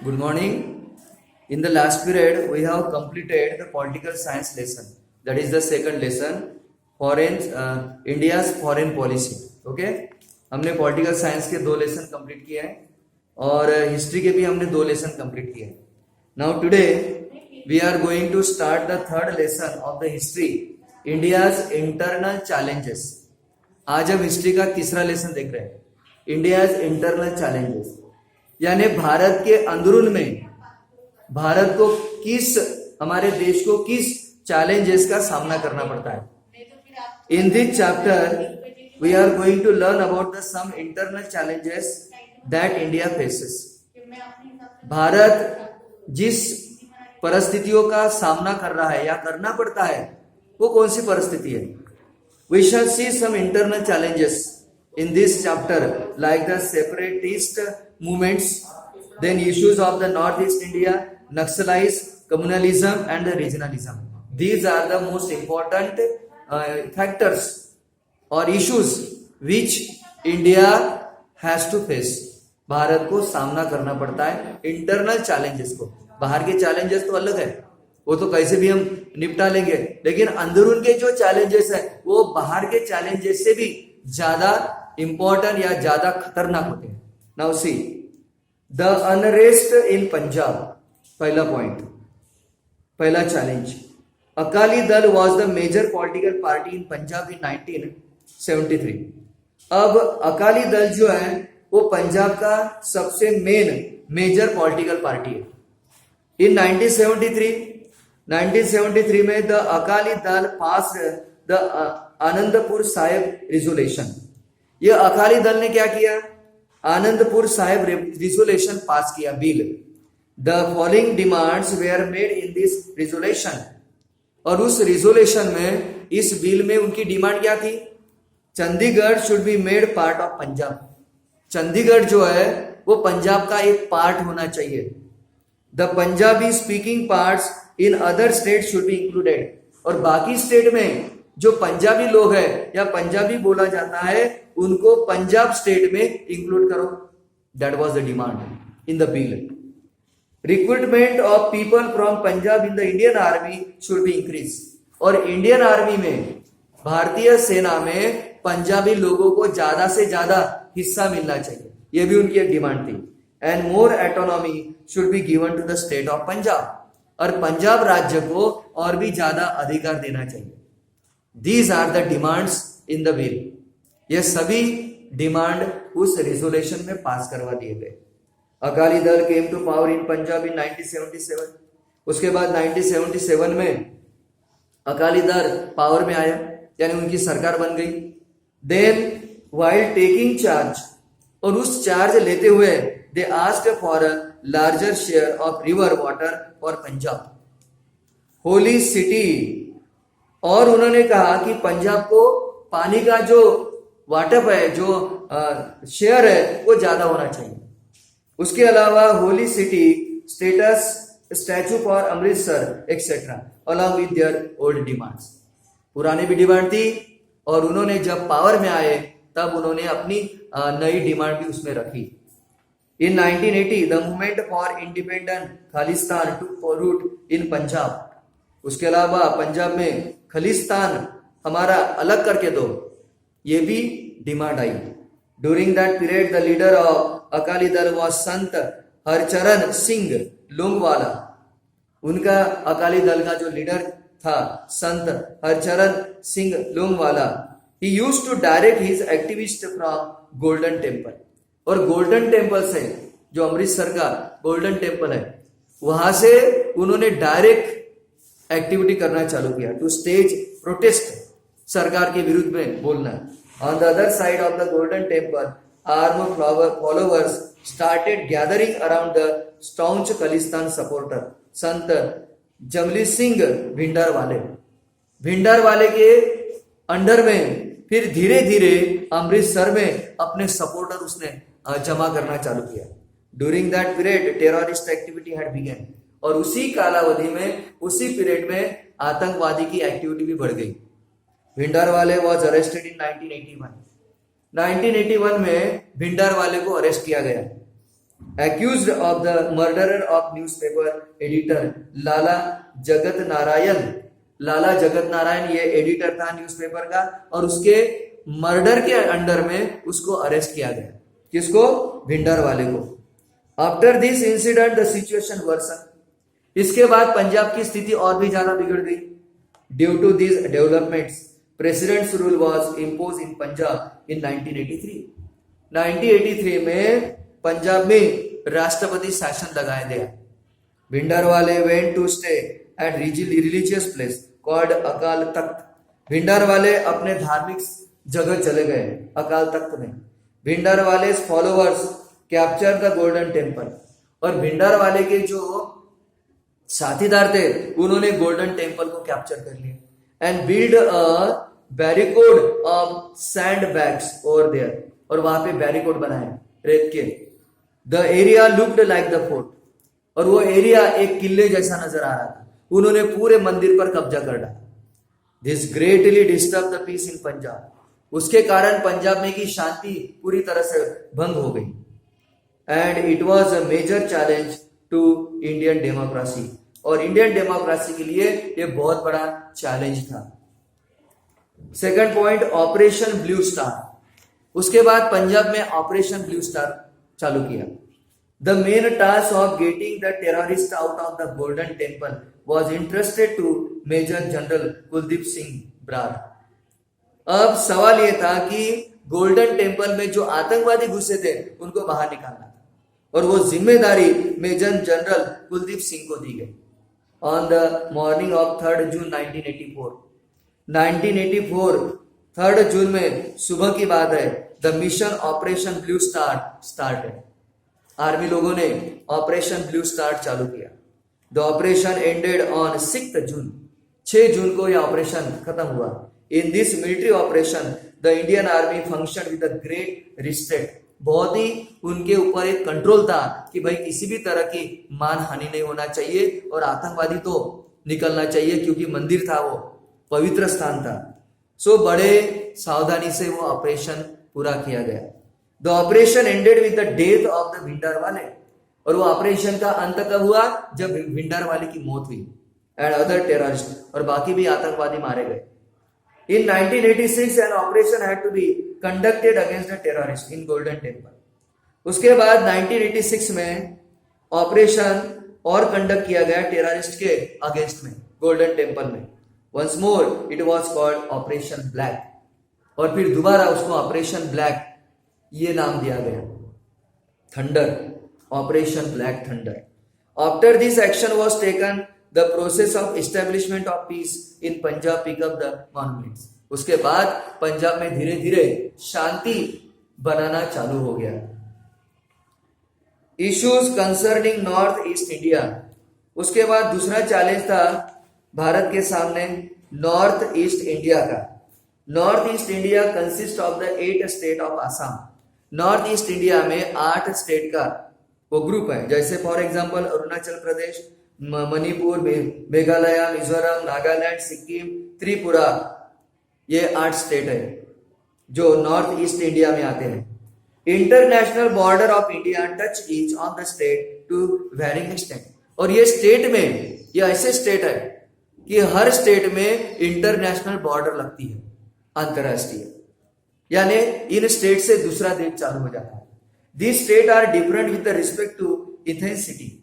Good morning. In the last period, we have completed the political science lesson. That is the second lesson, India's foreign policy. Okay? हमने political science के 2 lesson complete किए हैं और history के भी हमने 2 lesson complete किए हैं. Now today we are going to start the third lesson of the history, India's internal challenges. आज हम हिस्ट्री का तीसरा लेसन देख रहे हैं, इंडियाज इंटरनल चैलेंजेस. यानी भारत के अंदरून में भारत को हमारे देश को किस चैलेंजेस का सामना करना पड़ता है. In this chapter we are going to learn about the some internal challenges that India faces. Bharat जिस परिस्थितियों का सामना कर रहा है या करना पड़ता है, वो कौन सी परिस्थिति है. We shall see some internal challenges in this chapter like the separatist movements, then issues of the northeast India, Naxalites, communalism and the regionalism. These are the most important factors or issues which India has to face. Bharat को सामना करना पड़ता है internal challenges को. बाहर के challenges तो अलग है, वो तो कैसे भी हम निपटा लेंगे, लेकिन अंदरून के जो चैलेंजेस है वो बाहर के चैलेंजेस से भी ज्यादा इंपॉर्टेंट या ज्यादा खतरनाक होते हैं. Now see the unrest in Punjab. पहला पॉइंट, पहला challenge, Akali Dal was the major political party in Punjab in 1973. अब अकाली दल जो है वो पंजाब का सबसे मेजर पॉलिटिकल पार्टी है. इन 1973 में the Akali Dal pass the Anandpur Sahib resolution. ये अकाली दल ने क्या किया, आनंदपुर साहिब रिजोल्यूशन पास किया, bill. The following demands were made in this resolution. और उस रिजोल्यूशन में, इस बिल में उनकी डिमांड क्या थी, Chandigarh should be made part of Punjab. Chandigarh जो है वो पंजाब का एक पार्ट होना चाहिए. The Punjabi speaking parts in other state should be included. और बाकी स्टेट में जो पंजाबी लोग हैं या पंजाबी बोला जाता है उनको पंजाब स्टेट में इंक्लूड करो. That was the demand in the bill. Recruitment of people from Punjab in the Indian army should be increase. और इंडियन आर्मी में, भारतीय सेना में पंजाबी लोगों को ज्यादा से ज्यादा हिस्सा मिलना चाहिए, यह भी उनकी एक डिमांड थी. And more autonomy should be given to the state of Punjab. और पंजाब राज्य को और भी ज्यादा अधिकार देना चाहिए. These are the demands in the bill. ये सभी डिमांड उस रिजोल्यूशन में पास करवा दिए गए. Akali Dal came to power in Punjab in 1977. उसके बाद 1977 में अकाली दल पावर में आया, यानी उनकी सरकार बन गई. देन while taking charge, और उस चार्ज लेते हुए they asked for a larger share of river water for Punjab, holy city. और उन्होंने कहा कि पंजाब को पानी का जो वाटअप है, जो शेयर है, वो ज्यादा होना चाहिए. उसके अलावा holy city status, statue for Amritsar etcetera along with their old demands. पुरानी भी डिमांड थी और उन्होंने जब पावर में आए तब उन्होंने अपनी नई डिमांड भी उसमें रखी. In 1980 the movement for independent Khalistan to root in Punjab. उसके अलावा पंजाब में खालिस्तान हमारा अलग करके दो, ये भी demand I. During that period the leader of Akali Dal was संत हरचरण सिंह लोंगवाला. उनका अकाली दल का जो लीडर था Sant Harcharan Singh Longowal. He used to direct his activist from Golden Temple. और गोल्डन टेम्पल से, जो अमृतसर का गोल्डन टेम्पल है, वहां से उन्होंने डायरेक्ट एक्टिविटी करना चालू किया. टू स्टेज प्रोटेस्ट, सरकार के विरुद्ध में बोलना. On the other side of the Golden Temple arm followers started gathering around the staunch Khalistan supporter Sant Jarnail Singh भिंडरवाले के अंडर में. फिर धीरे धीरे अमृतसर में अपने सपोर्टर उसने जमा करना चालू किया. During that period terrorist activity had begun. और उसी कालावधि में, उसी पीरियड में आतंकवादी की एक्टिविटी भी बढ़ गई. भिंडरवाले वॉज अरेस्टेड इन 1981. 1981 में भिंडरवाले को अरेस्ट किया गया. accused of the murderer of newspaper editor लाला जगत नारायण। लाला जगत नारायण ये एडिटर था न्यूज़पेपर का, और उसके मर्डर के अंडर में उसको अरेस्ट किया गया। किसको? भिंडरवाले को। After this incident the situation worsen. इसके बाद पंजाब की स्थिति और भी ज्यादा बिगड़ गई। Due to this developments president's rule was impose in Punjab in 1983। 1983 में पंजाब में राष्ट्रपति शासन लगाया गया। Bhindranwale went to stay at religious place called Akal Takht. भिंडरवाले अपने धार्मिक जगह चले गए अकाल तख्त में। Bhindranwale followers capture the Golden Temple. और भिंडरवाले के जो साथीदार थे उन्होंने गोल्डन टेम्पल को कैप्चर कर लिया and build a barricade of sand bags over there. और वहां पे बैरिकोड बनाए रेत के। The area looked like the fort. और वो एरिया एक किले जैसा नजर आ रहा था। उन्होंने पूरे मंदिर पर कब्जा कर डाला। This greatly disturb the peace in Punjab. उसके कारण पंजाब में की शांति पूरी तरह से भंग हो गई। And it was a major challenge to Indian democracy. और इंडियन डेमोक्रेसी के लिए यह बहुत बड़ा चैलेंज था। Second point, Operation Blue Star. उसके बाद पंजाब में ऑपरेशन ब्लू स्टार चालू किया। The main task of getting the terrorist out of the Golden Temple was interested to major general Kuldeep Singh Brar. अब सवाल यह था कि गोल्डन टेम्पल में जो आतंकवादी घुसे थे उनको बाहर निकालना था, और वो जिम्मेदारी मेजर जनरल कुलदीप सिंह को दी गई। ऑन द मॉर्निंग ऑफ 3 जून 1984 3 जून में सुबह की बात है, the mission operation Blue star start है। आर्मी लोगों ने ऑपरेशन ब्लू स्टार चालू किया। द ऑपरेशन एंडेड ऑन 6 जून। 6 जून को यह ऑपरेशन खत्म हुआ। In this military operation the Indian army function with great restrict. बहुत ही उनके ऊपर एक कंट्रोल था कि भाई किसी भी तरह की मानहानि नहीं होना चाहिए और आतंकवादी तो निकलना चाहिए, क्योंकि मंदिर था, वो पवित्र स्थान था। सो बड़े सावधानी से वो ऑपरेशन पूरा किया गया। The operation ended with the death of the Bhindranwale. और वो ऑपरेशन का अंत कब हुआ? जब भिंडरवाले की मौत हुई एंड अदर टेररिस्ट, और बाकी भी आतंकवादी मारे गए। In 1986 an operation had to be conducted against the terrorists in Golden Temple. उसके बाद 1986 में ऑपरेशन और कंडक्ट किया गया टेररिस्ट के अगेंस्ट में गोल्डन टेम्पल में। Once more it was called Operation Black. और फिर दोबारा उसको ऑपरेशन ब्लैक ये नाम दिया गया, thunder, operation black thunder. After this action was taken the process of establishment of peace in Punjab pick up the monuments. उसके बाद पंजाब में धीरे धीरे शांति बनाना चालू हो गया। Issues concerning north east India. उसके बाद दूसरा चैलेंज था भारत के सामने नॉर्थ ईस्ट इंडिया का। North east India consist of the 8 state of Assam. North east India में 8 स्टेट का वो ग्रुप है। जैसे फॉर एग्जांपल अरुणाचल प्रदेश, मणिपुर, मेघालय, मिजोरम, नागालैंड, सिक्किम, त्रिपुरा, ये 8 स्टेट है जो नॉर्थ ईस्ट इंडिया में आते हैं। International border of India touch each on the state to varying extent. और ये स्टेट में, ये ऐसे स्टेट है कि हर स्टेट में इंटरनेशनल बॉर्डर लगती है, अंतरराष्ट्रीय, यानी इन स्टेट से दूसरा देश चालू हो जाता है। This state are different with respect to intensity.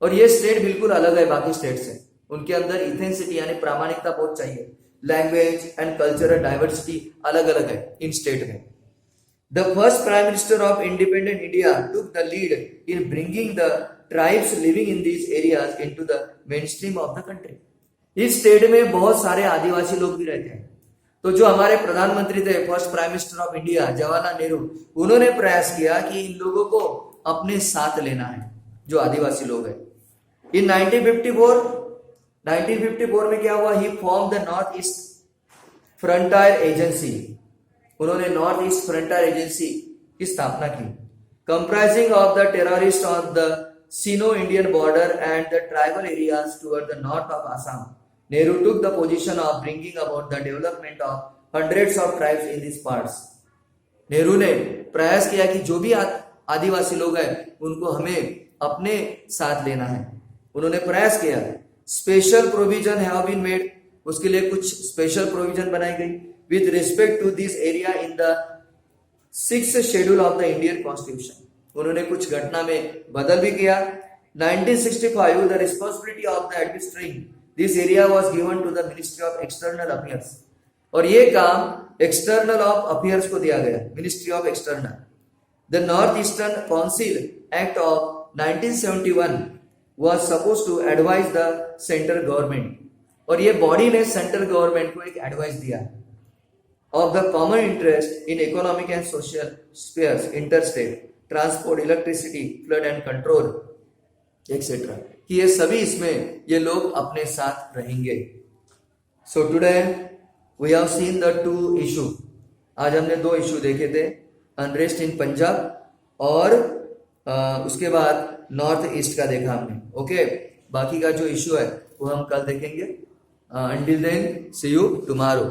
और ये स्टेट बिल्कुल अलग है बाकी स्टेट से। उनके अंदर इंटेंसिटी यानी प्रामाणिकता बहुत चाहिए। लैंग्वेज एंड कल्चरल डाइवर्सिटी अलग अलग है इन स्टेट में। The first prime minister of independent India took the lead in bringing the tribes living in these areas into the main stream of the country. इस state में बहुत सारे आदिवासी लोग भी रहते हैं। तो जो हमारे प्रधानमंत्री थे, first prime minister of India Jawaharlal Nehru, उन्होंने प्रयास किया कि इन लोगों को अपने साथ लेना है, जो आदिवासी लोग हैं। इन 1954 में क्या हुआ? He form the North East Frontier Agency. उन्होंने नॉर्थ ईस्ट फ्रंटायर एजेंसी की स्थापना की, comprising of the terrorist of the Sino Indian border and the tribal areas toward the north of Assam. Nehru took the position of bringing about the development of hundreds of tribes in this parts. Nehru ने प्रयास किया कि जो भी आदिवासी लोग हैं उनको हमें अपने साथ लेना है। उन्होंने प्रयास किया, special provision have been made, उसके लिए कुछ स्पेशल प्रोविजन बनाई गई with respect to this area in the 6th schedule of the Indian constitution. उन्होंने कुछ घटना में बदल भी किया। 1965 the responsibility of the administrating this area was given to the ministry of external affairs, और ये काम एक्सटर्नल ऑफ अफेयर्स को दिया गया, ministry of external. The north eastern council act of 1971 was suppose to advise the central government, और ये body ने central government को एक एडवाइस दिया of the common interest in economic and social spheres, interstate transport, electricity, flood and control etcetera, कि ये सभी इसमें ये लोग अपने साथ रहेंगे। So today we have seen the 2 issue. आज हमने 2 इशू देखे थे, अनरेस्ट इन पंजाब और उसके बाद नॉर्थ ईस्ट का देखा हमने। ओके, बाकी का जो इशू है वो हम कल देखेंगे। Until then see you tomorrow.